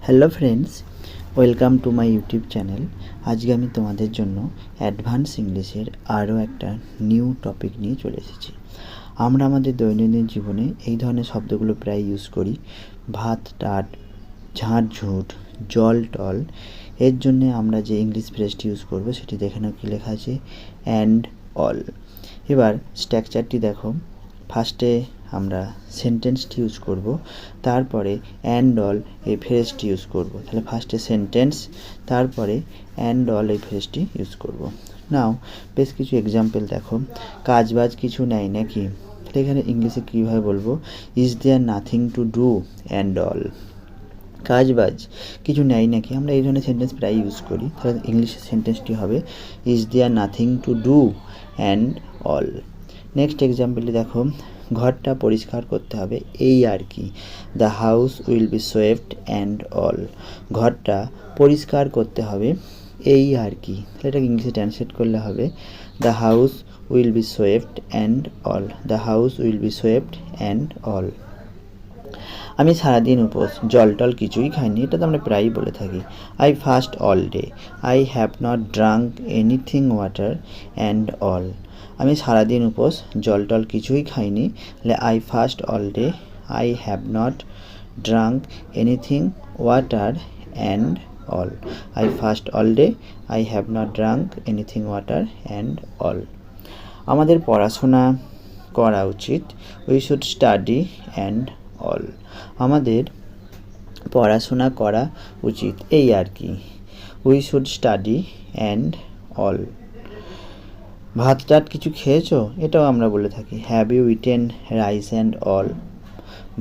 Hello friends, welcome to my YouTube channel. আজকে আমি তোমাদের জন্য অ্যাডভান্স ইংলিশের আরও একটা নিউ টপিক নিয়ে চলে এসেছি। আমরা আমাদের দৈনন্দিন জীবনে এই ধরনের শব্দগুলো প্রায় ইউজ করি। ভাত টাট, ঝাঁট ঝুট, জল টল। এর জন্যে আমরা যে ইংলিশ ফ্রেজটি ইউজ করব সেটি দেখে নাও কি লেখা আছে, অ্যান্ড অল। এবার স্ট্রাকচারটি দেখো। ফার্স্টে আমরা সেন্টেন্সটি ইউজ করব, তারপরে অ্যান্ড অল এই ফ্রেজটি ইউজ করব। তাহলে ফার্স্টে সেন্টেন্স, তারপরে অ্যান্ড অল এই ফ্রেজটি ইউজ করব। নাও বেশ কিছু এক্সাম্পল দেখো। কাজবাজ কিছু নেই নাকি, তাহলে এখানে ইংলিশে কীভাবে বলবো, is there nothing to do and all. কাজবাজ কিছু নেই নাকি, আমরা এই ধরনের সেন্টেন্স প্রায় ইউজ করি। তাহলে ইংলিশের সেন্টেন্সটি হবে, is there nothing to do and all. Next এক্সাম্পলটি দেখো, ঘরটা পরিষ্কার করতে হবে এই আর কি, the house will be swept and all. ঘরটা পরিষ্কার করতে হবে এই আর কি, তাহলে এটাকে ইংলিশে ট্রান্সলেট করলে হবে, the house will be swept and all. The house will be swept and all. আমি সারাদিন উপোস, জল টল কিছুই খাইনি, এটা তো আমরা প্রায়ই বলে থাকি। I fast all day, I have not drunk anything water and all. আমি সারাদিন উপোস, জল টল কিছুই খাইনি, তাহলে I fast all day, I have not drunk anything water and all. I fast all day, I have not drunk anything water and all. আমাদের পড়াশোনা করা উচিত, we should study and all. আমাদের পড়াশোনা করা উচিত এই আর কি, we should study and all. ভাত টাট কিছু খেয়েছো, এটাও আমরা বলে থাকি, have you eaten rice and all.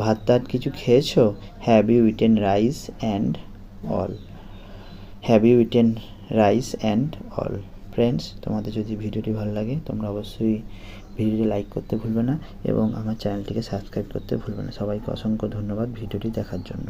ভাত টাট কিছু খেয়েছো, have you eaten rice and all. Have you eaten rice and all. Friends, তোমাদের যদি ভিডিওটি ভালো লাগে তোমরা অবশ্যই ভিডিওটি লাইক করতে ভুলবে না এবং আমার চ্যানেলটিকে সাবস্ক্রাইব করতে ভুলবে না। সবাইকে অসংখ্য ধন্যবাদ ভিডিওটি দেখার জন্য।